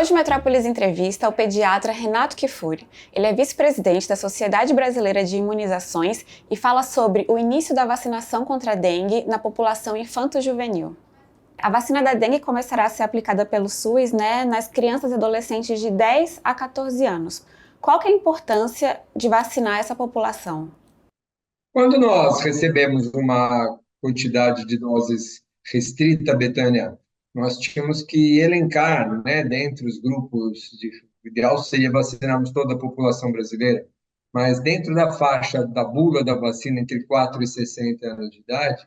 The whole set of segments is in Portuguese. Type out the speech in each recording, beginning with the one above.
Hoje o Metrópolis entrevista o pediatra Renato Kfouri. Ele é vice-presidente da Sociedade Brasileira de Imunizações e fala sobre o início da vacinação contra a dengue na população infanto-juvenil. A vacina da dengue começará a ser aplicada pelo SUS, nas crianças e adolescentes de 10 a 14 anos. Qual que é a importância de vacinar essa população? Quando nós recebemos uma quantidade de doses restrita, Betânia, nós tínhamos que elencar, dentre os grupos, o ideal seria vacinarmos toda a população brasileira, mas dentro da faixa da bula da vacina entre 4 e 60 anos de idade,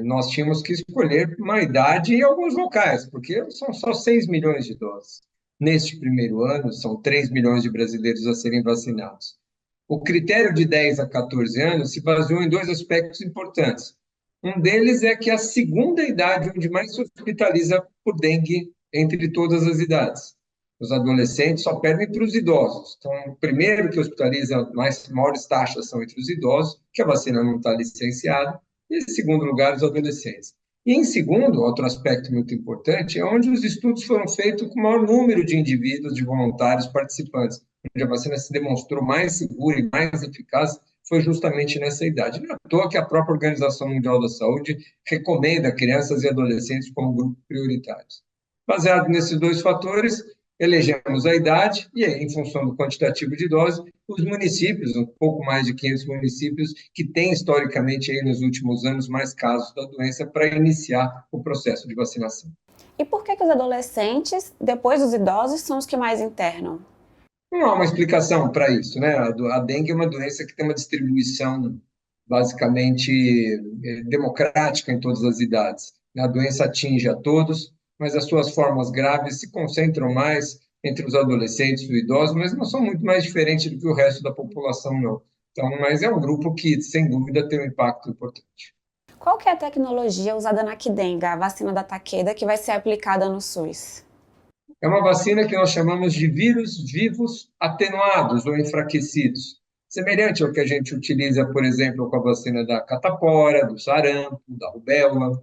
nós tínhamos que escolher uma idade em alguns locais, porque são só 6 milhões de doses. Neste primeiro ano, são 3 milhões de brasileiros a serem vacinados. O critério de 10 a 14 anos se baseou em dois aspectos importantes. Um deles é que a segunda idade onde mais se hospitaliza por dengue entre todas as idades. Os adolescentes só perdem para os idosos. Então, o primeiro que hospitaliza maiores taxas são entre os idosos, que a vacina não está licenciada, e em segundo lugar, os adolescentes. E em segundo, outro aspecto muito importante, é onde os estudos foram feitos com o maior número de indivíduos, de voluntários participantes, onde a vacina se demonstrou mais segura e mais eficaz, foi justamente nessa idade. Não é à toa que a própria Organização Mundial da Saúde recomenda crianças e adolescentes como grupo prioritários. Baseado nesses dois fatores, elegemos a idade e, em função do quantitativo de doses, os municípios, um pouco mais de 500 municípios, que têm historicamente, aí, nos últimos anos, mais casos da doença para iniciar o processo de vacinação. E por que os adolescentes, depois dos idosos, são os que mais internam? Não há uma explicação para isso, né? A dengue é uma doença que tem uma distribuição basicamente democrática em todas as idades. A doença atinge a todos, mas as suas formas graves se concentram mais entre os adolescentes e os idosos, mas não são muito mais diferentes do que o resto da população, não. Então, mas é um grupo que, sem dúvida, tem um impacto importante. Qual que é a tecnologia usada na Qdenga, a vacina da Takeda, que vai ser aplicada no SUS? É uma vacina que nós chamamos de vírus vivos atenuados ou enfraquecidos, semelhante ao que a gente utiliza, por exemplo, com a vacina da catapora, do sarampo, da rubéola,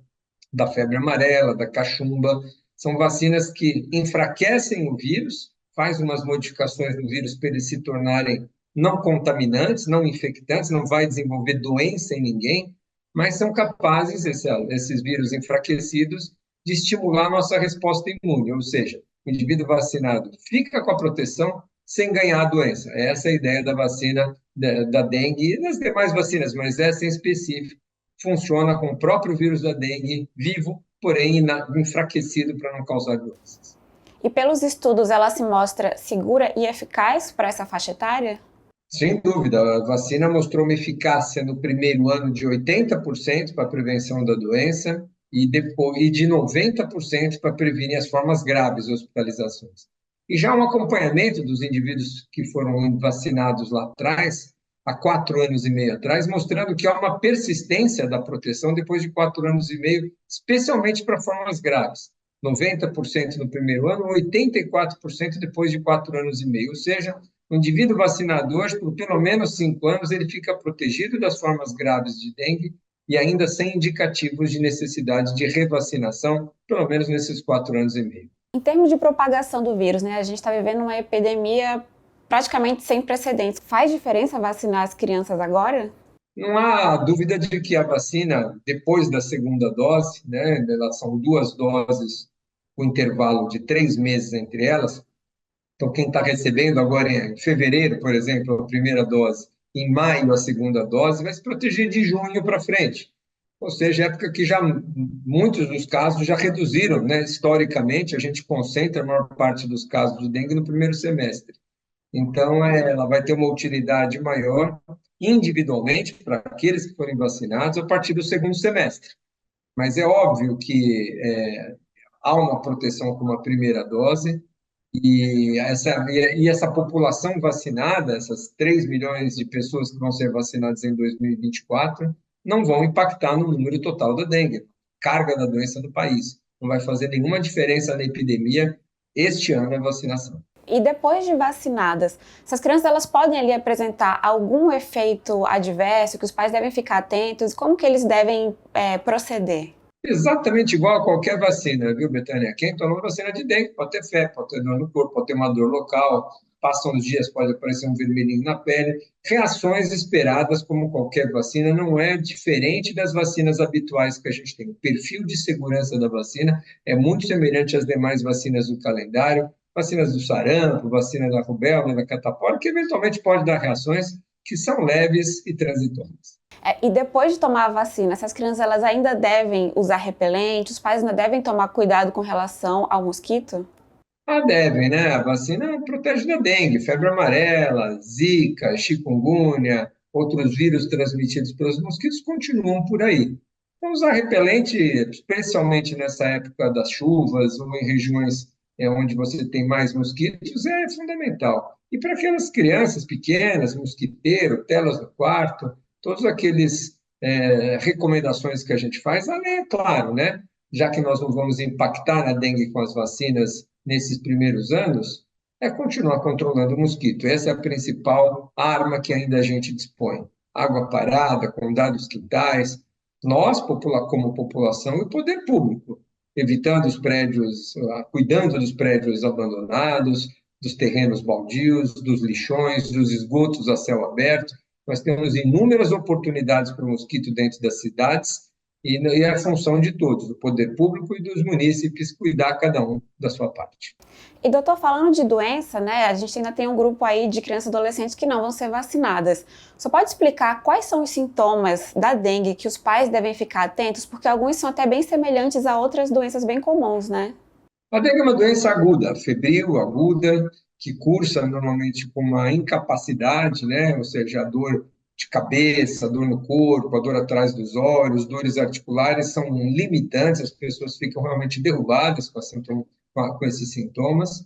da febre amarela, da cachumba. São vacinas que enfraquecem o vírus, faz umas modificações no vírus para eles se tornarem não contaminantes, não infectantes, não vai desenvolver doença em ninguém, mas são capazes, esses vírus enfraquecidos, de estimular a nossa resposta imune, ou seja, o indivíduo vacinado fica com a proteção sem ganhar a doença. Essa é a ideia da vacina da dengue e das demais vacinas, mas essa em específico funciona com o próprio vírus da dengue vivo, porém enfraquecido para não causar doenças. E pelos estudos, ela se mostra segura e eficaz para essa faixa etária? Sem dúvida, a vacina mostrou uma eficácia no primeiro ano de 80% para a prevenção da doença e de 90% para prevenir as formas graves de hospitalizações. E já um acompanhamento dos indivíduos que foram vacinados lá atrás, há 4 anos e meio atrás, mostrando que há uma persistência da proteção depois de 4 anos e meio, especialmente para formas graves. 90% no primeiro ano, 84% depois de 4 anos e meio. Ou seja, o indivíduo vacinado hoje, por pelo menos 5 anos, ele fica protegido das formas graves de dengue e ainda sem indicativos de necessidade de revacinação, pelo menos nesses 4 anos e meio. Em termos de propagação do vírus, a gente está vivendo uma epidemia praticamente sem precedentes. Faz diferença vacinar as crianças agora? Não há dúvida de que a vacina, depois da segunda dose, elas são 2 doses, com intervalo de 3 meses entre elas. Então, quem está recebendo agora em fevereiro, por exemplo, a primeira dose, em maio a segunda dose, vai se proteger de junho para frente. Ou seja, época que já muitos dos casos já reduziram, historicamente, a gente concentra a maior parte dos casos de dengue no primeiro semestre. Então, ela vai ter uma utilidade maior individualmente para aqueles que forem vacinados a partir do segundo semestre. Mas é óbvio que há uma proteção com uma primeira dose e essa população vacinada, essas 3 milhões de pessoas que vão ser vacinadas em 2024, não vão impactar no número total da dengue, carga da doença no país. Não vai fazer nenhuma diferença na epidemia este ano a vacinação. E depois de vacinadas, essas crianças elas podem ali apresentar algum efeito adverso que os pais devem ficar atentos? Como que eles devem proceder? Exatamente igual a qualquer vacina, viu, Betânia? Quem toma vacina de dengue pode ter febre, pode ter dor no corpo, pode ter uma dor local, passam os dias, pode aparecer um vermelhinho na pele. Reações esperadas, como qualquer vacina, não é diferente das vacinas habituais que a gente tem. O perfil de segurança da vacina é muito semelhante às demais vacinas do calendário, vacinas do sarampo, vacina da rubéola, da catapora, que eventualmente pode dar reações que são leves e transitórias. E depois de tomar a vacina, essas crianças elas ainda devem usar repelente? Os pais ainda devem tomar cuidado com relação ao mosquito? Ah, devem, né? A vacina protege da dengue, febre amarela, zika, chikungunya, outros vírus transmitidos pelos mosquitos continuam por aí. Então, usar repelente, especialmente nessa época das chuvas ou em regiões onde você tem mais mosquitos, é fundamental. E para aquelas crianças pequenas, mosquiteiro, telas no quarto, todos aqueles recomendações que a gente faz, além, é claro, né? Já que nós não vamos impactar a dengue com as vacinas nesses primeiros anos, é continuar controlando o mosquito. Essa é a principal arma que ainda a gente dispõe. Água parada, com dados quintais, nós, como população, e o poder público, evitando os prédios, cuidando dos prédios abandonados, dos terrenos baldios, dos lixões, dos esgotos a céu aberto. Nós temos inúmeras oportunidades para o mosquito dentro das cidades e é a função de todos, do poder público e dos munícipes, cuidar cada um da sua parte. E doutor, falando de doença, né, a gente ainda tem um grupo aí de crianças e adolescentes que não vão ser vacinadas. Você pode explicar quais são os sintomas da dengue que os pais devem ficar atentos? Porque alguns são até bem semelhantes a outras doenças bem comuns, né? A dengue é uma doença aguda, febril, aguda, que cursa normalmente com uma incapacidade, né? Ou seja, a dor de cabeça, a dor no corpo, a dor atrás dos olhos, dores articulares são limitantes, as pessoas ficam realmente derrubadas com esses sintomas.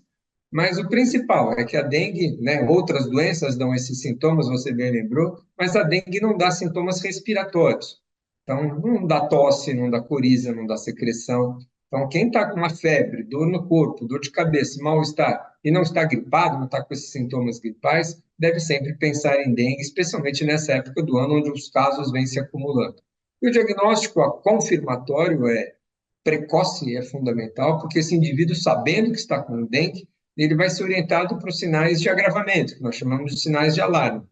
Mas o principal é que a dengue, né, outras doenças dão esses sintomas, você bem lembrou, mas a dengue não dá sintomas respiratórios. Então, não dá tosse, não dá coriza, não dá secreção. Então, quem está com uma febre, dor no corpo, dor de cabeça, mal-estar e não está gripado, não está com esses sintomas gripais, deve sempre pensar em dengue, especialmente nessa época do ano onde os casos vêm se acumulando. E o diagnóstico confirmatório precoce é fundamental, porque esse indivíduo, sabendo que está com dengue, ele vai ser orientado para os sinais de agravamento, que nós chamamos de sinais de alarme.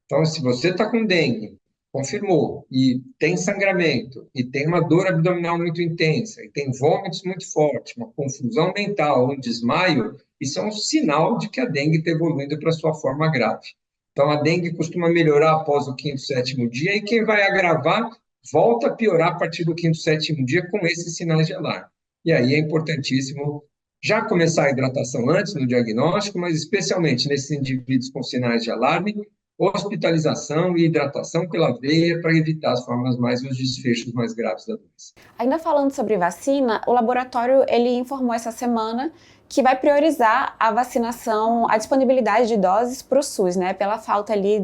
Então, se você está com dengue, confirmou, e tem sangramento, e tem uma dor abdominal muito intensa, e tem vômitos muito fortes, uma confusão mental, um desmaio, isso é um sinal de que a dengue está evoluindo para a sua forma grave. Então, a dengue costuma melhorar após o quinto, sétimo dia, e quem vai agravar volta a piorar a partir do quinto, sétimo dia com esses sinais de alarme. E aí é importantíssimo já começar a hidratação antes no diagnóstico, mas especialmente nesses indivíduos com sinais de alarme, hospitalização e hidratação pela veia para evitar as formas os desfechos mais graves da doença. Ainda falando sobre vacina, o laboratório ele informou essa semana que vai priorizar a vacinação, a disponibilidade de doses para o SUS, né, pela falta ali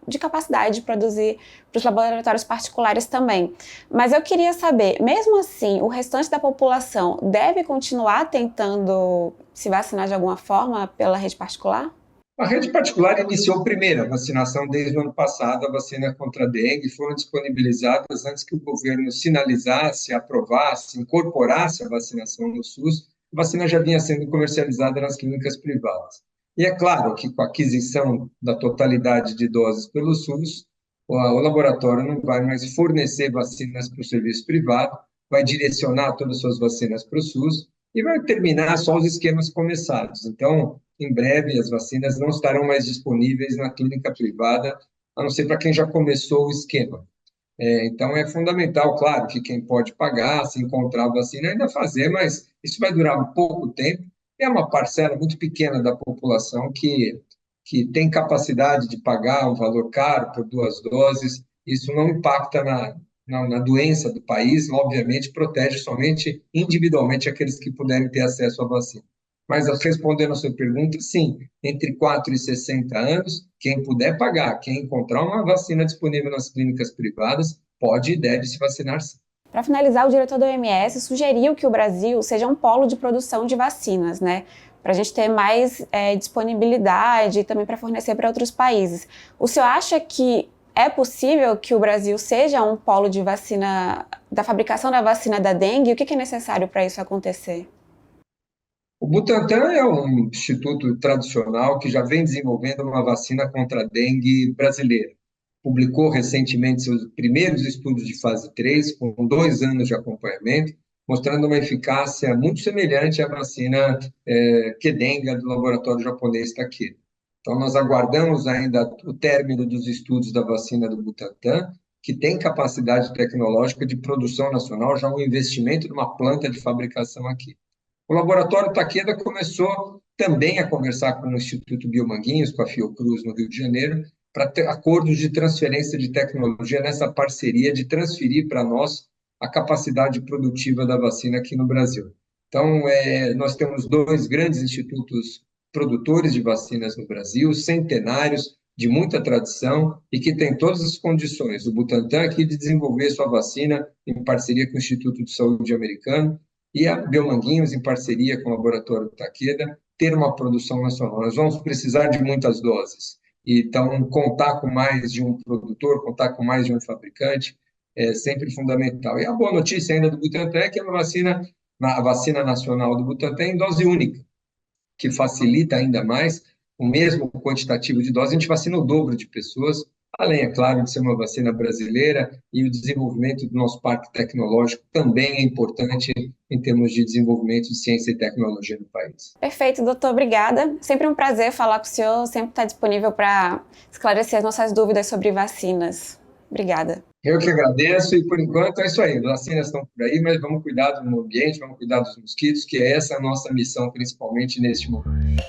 de capacidade de produzir para os laboratórios particulares também. Mas eu queria saber, mesmo assim, o restante da população deve continuar tentando se vacinar de alguma forma pela rede particular? A rede particular iniciou primeiro a vacinação desde o ano passado, a vacina contra a dengue, foram disponibilizadas antes que o governo sinalizasse, aprovasse, incorporasse a vacinação no SUS, a vacina já vinha sendo comercializada nas clínicas privadas. E é claro que com a aquisição da totalidade de doses pelo SUS, o laboratório não vai mais fornecer vacinas para o serviço privado, vai direcionar todas as suas vacinas para o SUS e vai terminar só os esquemas começados. Então, em breve, as vacinas não estarão mais disponíveis na clínica privada, a não ser para quem já começou o esquema. Então, é fundamental, claro, que quem pode pagar, se encontrar a vacina, ainda fazer, mas isso vai durar um pouco tempo. É uma parcela muito pequena da população que tem capacidade de pagar um valor caro por 2 doses. Isso não impacta na doença do país, obviamente, protege somente individualmente aqueles que puderem ter acesso à vacina. Mas respondendo a sua pergunta, sim, entre 4 e 60 anos, quem puder pagar, quem encontrar uma vacina disponível nas clínicas privadas, pode e deve se vacinar sim. Para finalizar, o diretor da OMS sugeriu que o Brasil seja um polo de produção de vacinas, né? Para a gente ter mais disponibilidade e também para fornecer para outros países. O senhor acha que É possível que o Brasil seja um polo de vacina, da fabricação da vacina da dengue? O que é necessário para isso acontecer? O Butantan é um instituto tradicional que já vem desenvolvendo uma vacina contra a dengue brasileira. Publicou recentemente seus primeiros estudos de fase 3, com 2 anos de acompanhamento, mostrando uma eficácia muito semelhante à vacina Qdenga do laboratório japonês Takeda. Então, nós aguardamos ainda o término dos estudos da vacina do Butantan, que tem capacidade tecnológica de produção nacional, já um investimento numa planta de fabricação aqui. O laboratório Takeda começou também a conversar com o Instituto Biomanguinhos, com a Fiocruz, no Rio de Janeiro, para ter acordos de transferência de tecnologia nessa parceria de transferir para nós a capacidade produtiva da vacina aqui no Brasil. Então, nós temos 2 grandes institutos produtores de vacinas no Brasil, centenários, de muita tradição e que têm todas as condições, o Butantan aqui, de desenvolver sua vacina em parceria com o Instituto de Saúde Americano e a Biomanguinhos, em parceria com o laboratório Takeda, ter uma produção nacional. Nós vamos precisar de muitas doses. Então, contar com mais de um produtor, contar com mais de um fabricante, é sempre fundamental. E a boa notícia ainda do Butantan é que a vacina nacional do Butantan é em dose única, que facilita ainda mais o mesmo quantitativo de doses. A gente vacina o dobro de pessoas, além, é claro, de ser uma vacina brasileira, e o desenvolvimento do nosso parque tecnológico também é importante em termos de desenvolvimento de ciência e tecnologia no país. Perfeito, doutor, obrigada. Sempre um prazer falar com o senhor, sempre está disponível para esclarecer as nossas dúvidas sobre vacinas. Obrigada. Eu que agradeço e, por enquanto, é isso aí. As vacinas estão por aí, mas vamos cuidar do ambiente, vamos cuidar dos mosquitos, que é essa a nossa missão, principalmente neste momento.